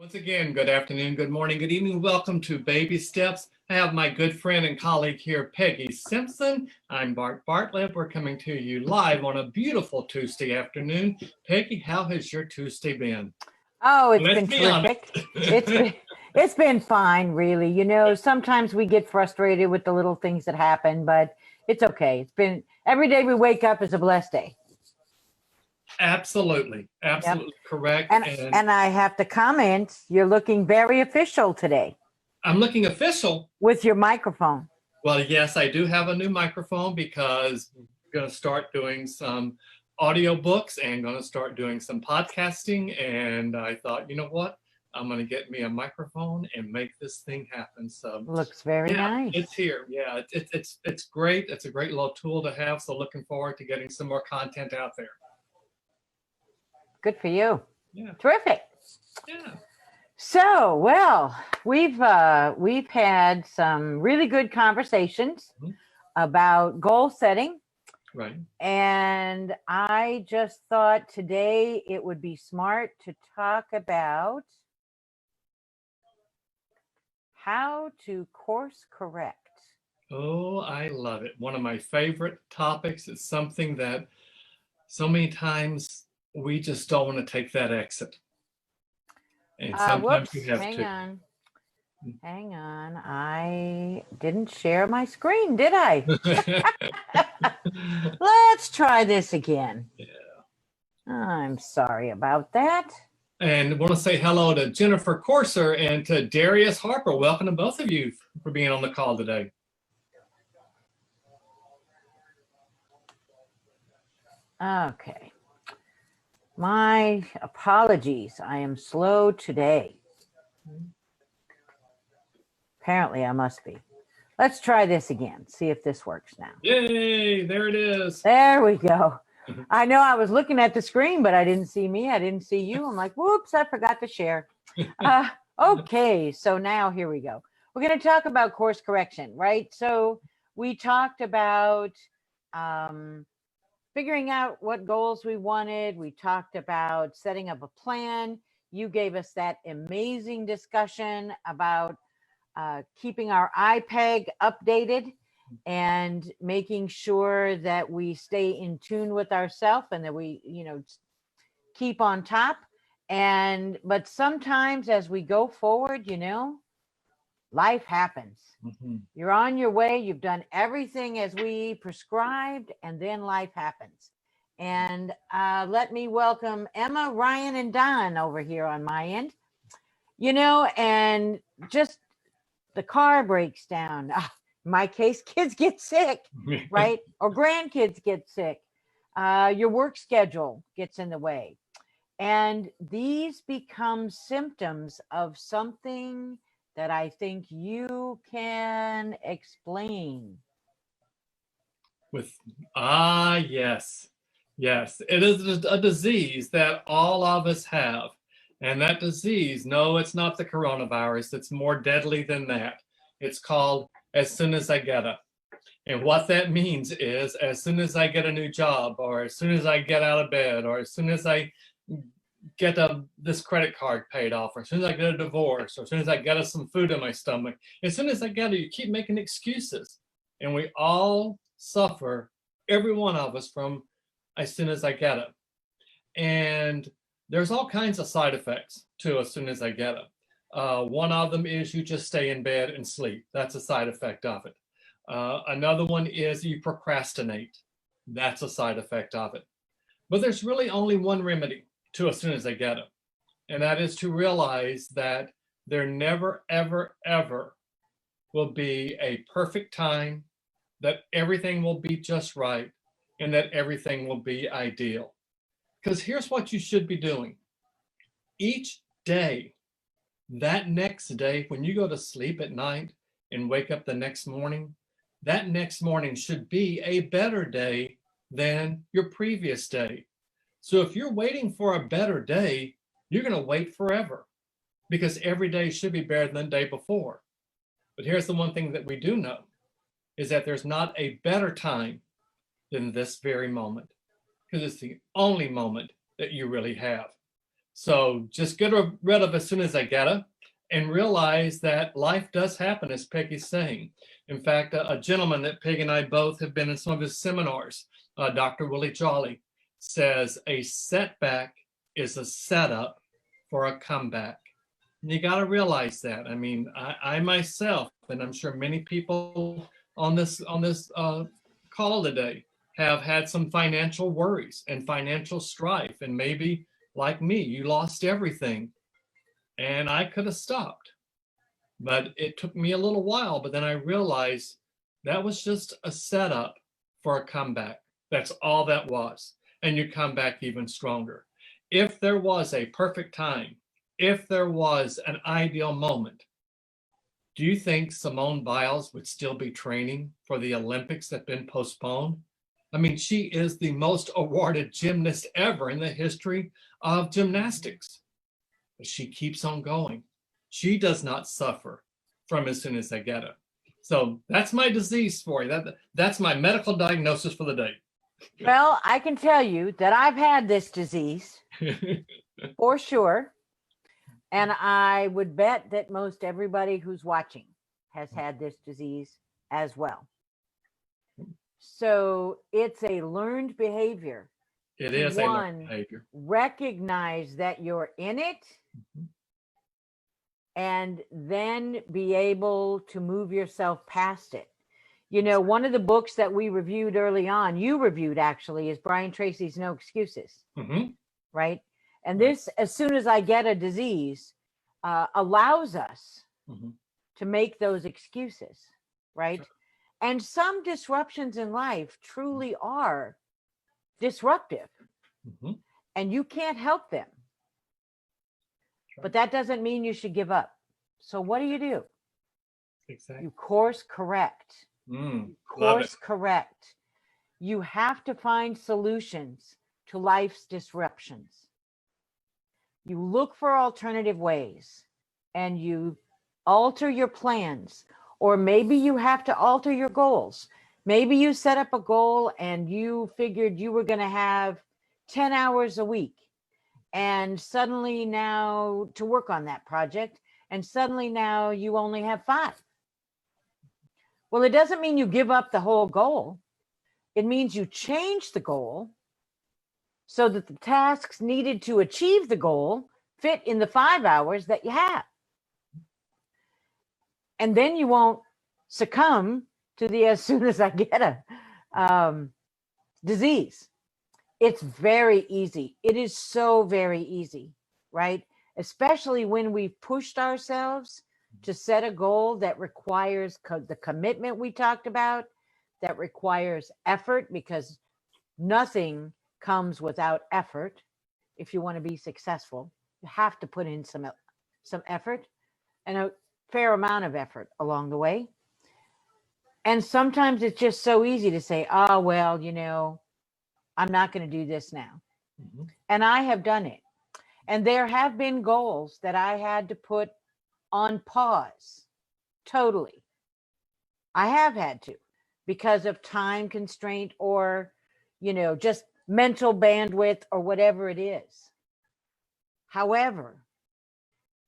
Once again, good afternoon, good morning, good evening. Welcome to Baby Steps. I have my good friend and colleague here, Peggy Simpson. I'm Bart Bartlett. We're coming to you live on a beautiful Tuesday afternoon. Peggy, how has your Tuesday been? Oh, it's Let's been be honest. terrific. It's been fine, really. You know, sometimes we get frustrated with the little things that happen, but it's okay. It's been every day we wake up is a blessed day. Absolutely correct. And I have to comment, you're looking very official today I'm looking official. with your microphone. Well, yes, I do have a new microphone because I'm going to start doing some audiobooks and going to start doing some podcasting. And I thought, you know what? I'm going to get me a microphone and make this thing happen. So Looks very nice. it's here. Yeah, it's great. It's a great little tool to have. So looking forward to getting some more content out there. Good for you. Yeah. Terrific. Yeah. So, well, we've had some really good conversations about goal setting. Right. And I just thought today it would be smart to talk about how to course correct. Oh, I love it. One of my favorite topics. It's something that so many times we just don't want to take that exit. And sometimes Whoops, you have hang to. on. Hang on. I didn't share my screen, did I? Let's try this again. Yeah. I'm sorry about that. And I want to say hello to Jennifer Corser and to Darius Harper. Welcome to both of you for being on the call today. Okay. My apologies. I am slow today. Apparently I must be. Let's try this again. See if this works now. Yay, there it is. There we go. I know I was looking at the screen, but I didn't see me. I didn't see you. I'm like, whoops, I forgot to share. Okay, so now here we go. We're going to talk about course correction, right? So we talked about figuring out what goals we wanted. We talked about setting up a plan. You gave us that amazing discussion about keeping our iPeg updated and making sure that we stay in tune with ourselves and that we, keep on top. But sometimes as we go forward, life happens. You're on your way. You've done everything as we prescribed, and then life happens. And let me welcome Emma, Ryan, and Don over here on my end. And just the car breaks down. In my case, kids get sick, right? Or grandkids get sick. Your work schedule gets in the way. And these become symptoms of something that I think you can explain. Yes. It is a disease that all of us have. And that disease, no, it's not the coronavirus. It's more deadly than that. It's called assoonasigetta. And what that means is as soon as I get a new job, or as soon as I get out of bed, or as soon as I get this credit card paid off, or as soon as I get a divorce, or as soon as I get some food in my stomach, as soon as I get it, you keep making excuses. And we all suffer, every one of us, from as soon as I get it. And there's all kinds of side effects to as soon as I get it. One of them is you just stay in bed and sleep. That's a side effect of it. Another one is you procrastinate. That's a side effect of it. But there's really only one remedy to as soon as I get it. And that is to realize that there never, ever, ever will be a perfect time, that everything will be just right, and that everything will be ideal. Because here's what you should be doing. Each day, that next day, when you go to sleep at night and wake up the next morning, that next morning should be a better day than your previous day. So if you're waiting for a better day, you're going to wait forever, because every day should be better than the day before. But here's the one thing that we do know, is that there's not a better time than this very moment, because it's the only moment that you really have. So just get rid of assoonasigetta and realize that life does happen, as Peggy's saying. In fact, a gentleman that Peggy and I both have been in some of his seminars, Dr. Willie Jolly, says a setback is a setup for a comeback. And you got to realize that. I mean, I myself, and I'm sure many people on this call today, have had some financial worries and financial strife, and maybe like me, you lost everything, and I could have stopped, but it took me a little while. But then I realized that was just a setup for a comeback. That's all that was, and you come back even stronger. If there was a perfect time, if there was an ideal moment, do you think Simone Biles would still be training for the Olympics that have been postponed? I mean, she is the most awarded gymnast ever in the history of gymnastics. But she keeps on going. She does not suffer from assoonasigetta. So that's my disease for you. That's my medical diagnosis for the day. Well, I can tell you that I've had this disease for sure. And I would bet that most everybody who's watching has had this disease as well. So it's a learned behavior. It is a learned behavior. Recognize that you're in it, and then be able to move yourself past it. You know, one of the books that we reviewed early on, you reviewed actually, is Brian Tracy's No Excuses, right? And this, as soon as I get a disease, allows us to make those excuses, right? And some disruptions in life truly are disruptive, and you can't help them. But that doesn't mean you should give up. So what do? Exactly. You course correct. Course correct. You have to find solutions to life's disruptions. You look for alternative ways, and you alter your plans, or maybe you have to alter your goals. Maybe you set up a goal and you figured you were going to have 10 hours a week, and suddenly now to work on that project, and suddenly now you only have 5. Well, it doesn't mean you give up the whole goal. It means you change the goal so that the tasks needed to achieve the goal fit in the 5 hours that you have. And then you won't succumb to the assoonasigetta disease. It's very easy. It is so very easy, right? Especially when we've pushed ourselves to set a goal that requires the commitment we talked about, that requires effort, because nothing comes without effort. If you want to be successful, you have to put in some effort, and a fair amount of effort along the way. And sometimes it's just so easy to say, oh, well, you know, I'm not going to do this now. And I have done it. And there have been goals that I had to put on pause totally. I have had to, because of time constraint, or, you know, just mental bandwidth, or whatever it is. However,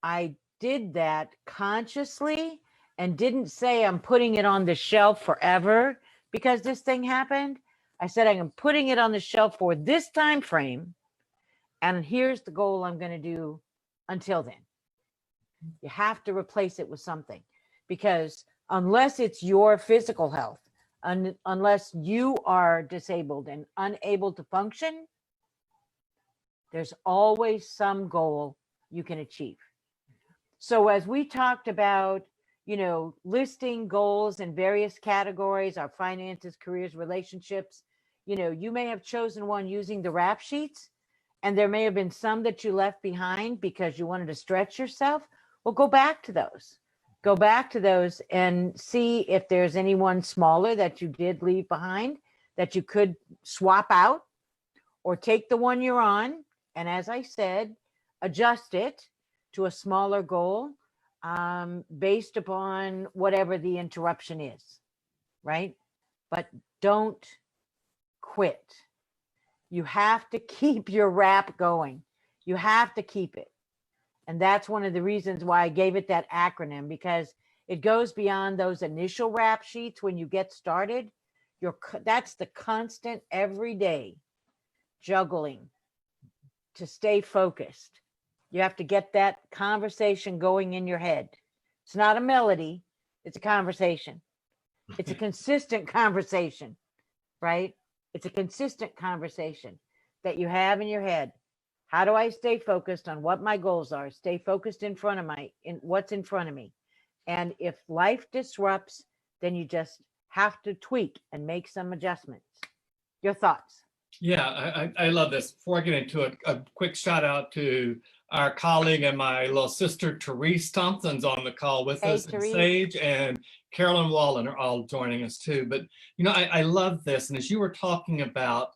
I did that consciously and didn't say I'm putting it on the shelf forever because this thing happened. I said I'm putting it on the shelf for this time frame, and here's the goal I'm going to do until then. You have to replace it with something, because unless it's your physical health, unless you are disabled and unable to function, there's always some goal you can achieve. So as we talked about, you know, listing goals in various categories, our finances, careers, relationships, you know, you may have chosen one using the rap sheets, and there may have been some that you left behind because you wanted to stretch yourself. Well, go back to those. Go back to those and see if there's anyone smaller that you did leave behind that you could swap out, or take the one you're on, and as I said, adjust it to a smaller goal based upon whatever the interruption is, right? But don't quit. You have to keep your rap going. You have to keep it. And that's one of the reasons why I gave it that acronym, because it goes beyond those initial rap sheets when you get started. That's the constant every day juggling to stay focused. You have to get that conversation going in your head. It's not a melody, it's a conversation. It's a consistent conversation, right? It's a consistent conversation that you have in your head. How do I stay focused on what my goals are? Stay focused in what's in front of me. And if life disrupts, then you just have to tweak and make some adjustments. Your thoughts? Yeah, I love this. Before I get into it, a quick shout out to our colleague and my little sister, Therese Thompson's on the call with Hey, us. And Therese. Sage and Carolyn Wallen are all joining us too. But, I love this. And as you were talking about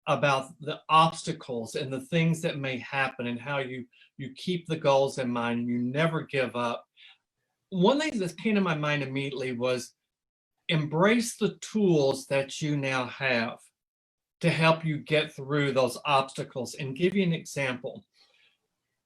the obstacles and the things that may happen and how you keep the goals in mind and you never give up. One thing that came to my mind immediately was embrace the tools that you now have to help you get through those obstacles. And give you an example.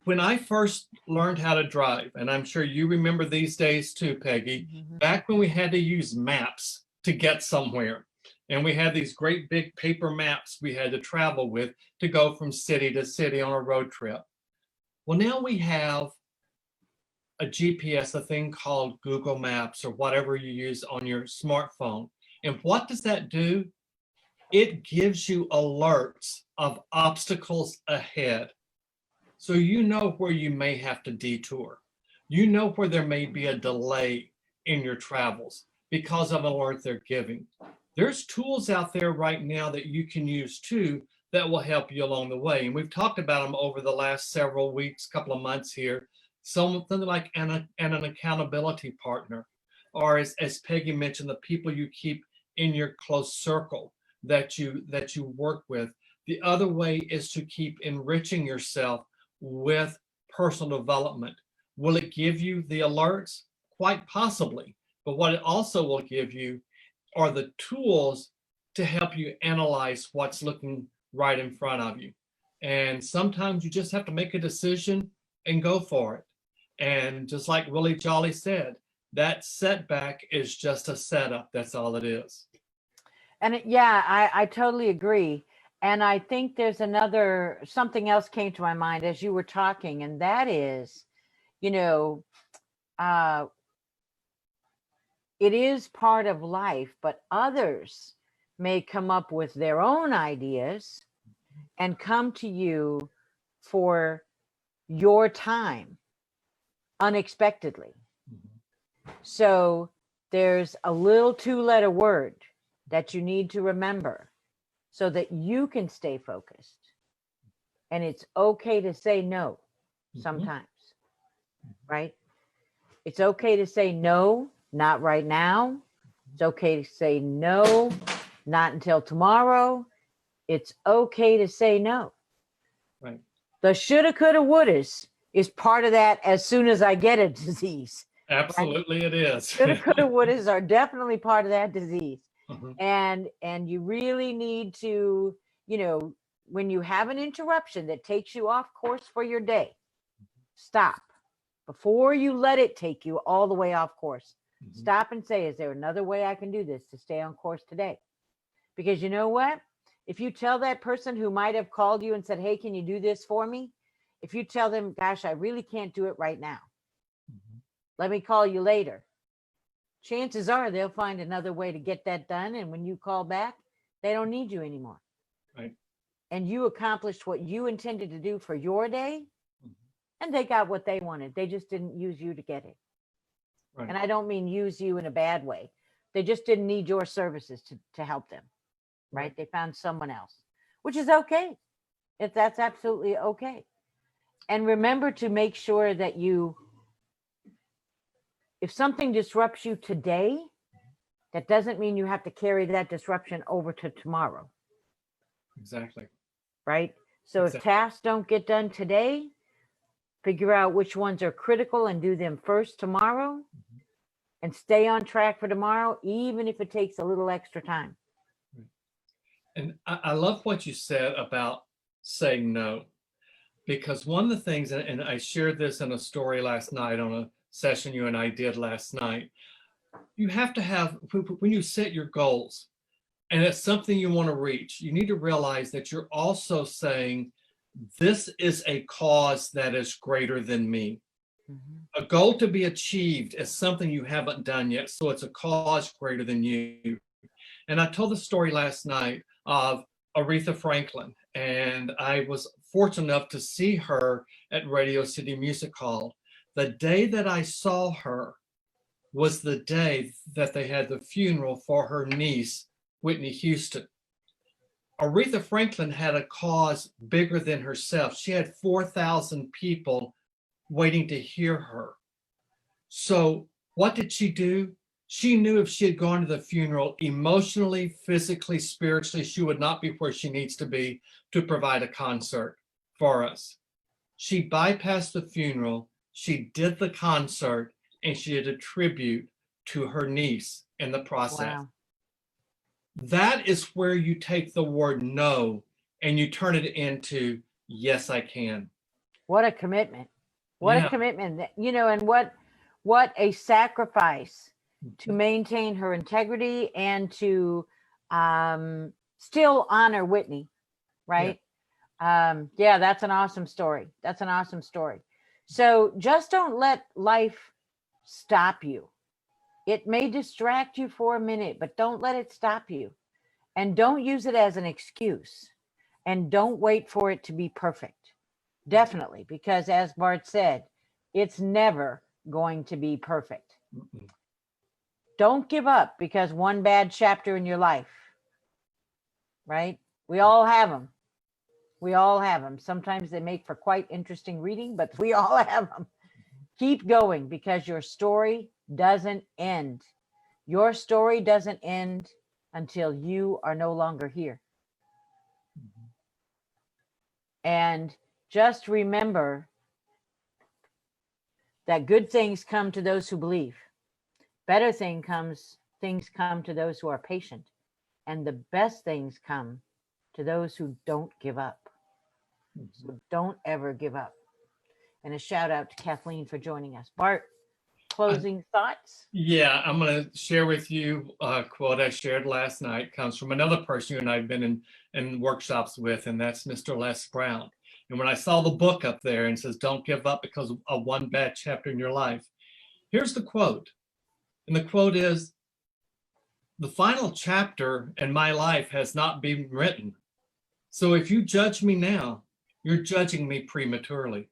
When I first learned how to drive, and I'm sure you remember these days too, Peggy, back when we had to use maps to get somewhere. And we had these great big paper maps we had to travel with to go from city to city on a road trip. Well, now we have a GPS, a thing called Google Maps or whatever you use on your smartphone. And what does that do? It gives you alerts of obstacles ahead. So you know where you may have to detour. You know where there may be a delay in your travels because of an alert they're giving. There's tools out there right now that you can use too that will help you along the way. And we've talked about them over the last several weeks, couple of months here. Something like an accountability partner, or as Peggy mentioned, the people you keep in your close circle that you work with. The other way is to keep enriching yourself with personal development. Will it give you the alerts? Quite possibly. But what it also will give you are the tools to help you analyze what's looking right in front of you. And sometimes you just have to make a decision and go for it. And just like Willie Jolly said, that setback is just a setup. That's all it is. And I totally agree. And I think there's something else came to my mind as you were talking, and that is, it is part of life, but others may come up with their own ideas and come to you for your time unexpectedly. So there's a little 2-letter word that you need to remember so that you can stay focused. And it's okay to say no sometimes, right? It's okay to say no, not right now. It's okay to say no, not until tomorrow. It's okay to say no. Right. The shoulda, coulda, wouldas is part of that as soon as I get a disease. Absolutely, right? It is. Shoulda, coulda, wouldas are definitely part of that disease. And you really need to, when you have an interruption that takes you off course for your day, stop before you let it take you all the way off course. Stop and say, is there another way I can do this to stay on course today? Because you know what? If you tell that person who might have called you and said, hey, can you do this for me? If you tell them, gosh, I really can't do it right now. Let me call you later. Chances are they'll find another way to get that done. And when you call back, they don't need you anymore. Right. And you accomplished what you intended to do for your day. And they got what they wanted. They just didn't use you to get it. Right. And I don't mean use you in a bad way. They just didn't need your services to help them. Right. They found someone else, which is okay. That's absolutely okay. And remember to make sure that if something disrupts you today, that doesn't mean you have to carry that disruption over to tomorrow. Exactly. Right? So if tasks don't get done today, figure out which ones are critical and do them first tomorrow and stay on track for tomorrow, even if it takes a little extra time. And I love what you said about saying no. Because one of the things, and I shared this in a story last night on a session you and I did last night, you have to have, when you set your goals and it's something you want to reach, you need to realize that you're also saying, this is a cause that is greater than me. A goal to be achieved is something you haven't done yet, so it's a cause greater than you. And I told the story last night of Aretha Franklin, and I was fortunate enough to see her at Radio City Music Hall. The day that I saw her was the day that they had the funeral for her niece, Whitney Houston. Aretha Franklin had a cause bigger than herself. She had 4,000 people waiting to hear her. So what did she do? She knew if she had gone to the funeral emotionally, physically, spiritually, she would not be where she needs to be to provide a concert for us. She bypassed the funeral, she did the concert, and she did a tribute to her niece in the process. Wow. That is where you take the word no and you turn it into yes, I can. What a commitment. What a commitment. And what a sacrifice to maintain her integrity and to still honor Whitney, right? Yeah, that's an awesome story. That's an awesome story. So just don't let life stop you. It may distract you for a minute, but don't let it stop you. And don't use it as an excuse. And don't wait for it to be perfect. Definitely, because as Bart said, it's never going to be perfect. Don't give up because one bad chapter in your life, right? We all have them. We all have them. Sometimes they make for quite interesting reading, but we all have them. Keep going because your story doesn't end. Your story doesn't end until you are no longer here. And just remember that good things come to those who believe. Better things come to those who are patient. And the best things come to those who don't give up. So don't ever give up. And a shout out to Kathleen for joining us. Bart, closing thoughts? Yeah, I'm going to share with you a quote I shared last night. It comes from another person you and I have been in workshops with, and that's Mr. Les Brown. And when I saw the book up there and says, don't give up because of one bad chapter in your life, here's the quote. And the quote is, the final chapter in my life has not been written. So if you judge me now, you're judging me prematurely.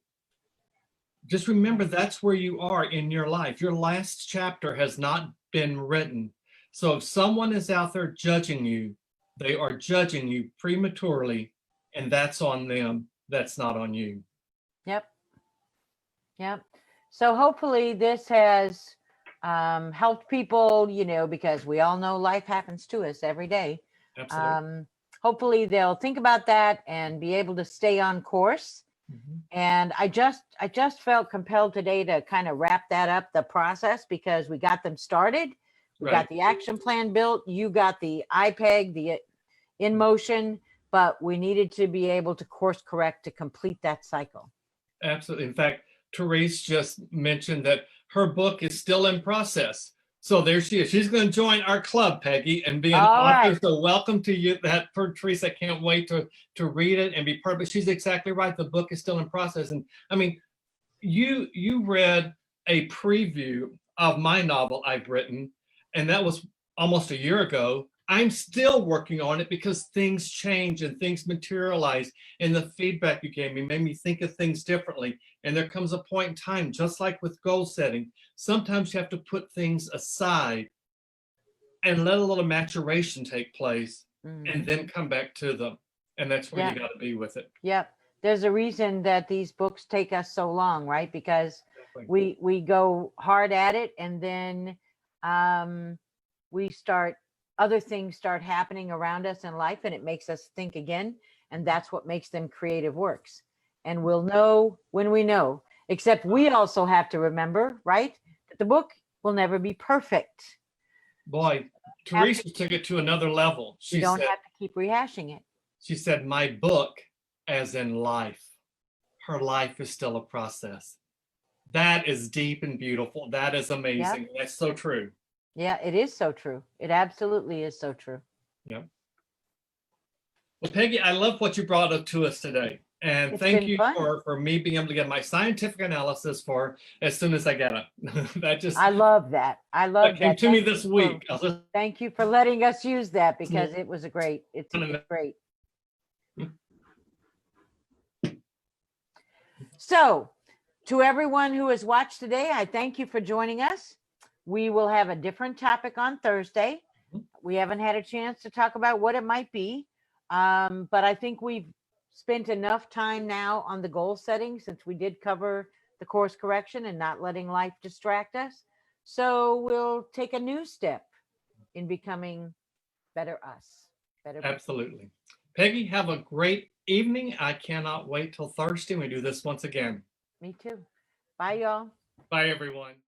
Just remember that's where you are in your life. Your last chapter has not been written. So if someone is out there judging you, they are judging you prematurely, and that's on them. That's not on you. Yep. So hopefully this has helped people, because we all know life happens to us every day. Absolutely. Hopefully they'll think about that and be able to stay on course. And I just felt compelled today to kind of wrap that up, the process, because we got them started. We got the action plan built. You got the IPEG, the in motion, but we needed to be able to course correct to complete that cycle. Absolutely. In fact, Therese just mentioned that her book is still in process. So there she is. She's going to join our club, Peggy, and be an author. Right. So welcome to you. That for Therese, I can't wait to read it and be part of it. She's exactly right. The book is still in process. And I mean, you read a preview of my novel I've written, and that was almost a year ago. I'm still working on it because things change and things materialize. And the feedback you gave me made me think of things differently. And there comes a point in time, just like with goal setting, sometimes you have to put things aside and let a little maturation take place and then come back to them. And that's where you got to be with it. Yep. There's a reason that these books take us so long, right? Because we go hard at it, and then other things start happening around us in life, and it makes us think again. And that's what makes them creative works. And we'll know when we know, except we also have to remember, right, that the book will never be perfect. Boy, Teresa took it to another level. You don't have to keep rehashing it. She said, my book as in life. her life is still a process. That is deep and beautiful. That is amazing. That's so true. Yeah, it is so true. It absolutely is so true. Yeah. Well, Peggy, I love what you brought up to us today. And It's thank been you fun. for me being able to get my scientific analysis for as soon as I get it. That just I love that. I that love came that. to me Thank this you week. Thank you for letting us use that because it was great. It's great. So, to everyone who has watched today, I thank you for joining us. We will have a different topic on Thursday. We haven't had a chance to talk about what it might be, but I think we've spent enough time now on the goal setting since we did cover the course correction and not letting life distract us. So we'll take a new step in becoming better us. Better. Absolutely. Peggy, have a great evening. I cannot wait till Thursday when we do this once again. Me too. Bye, y'all. Bye, everyone.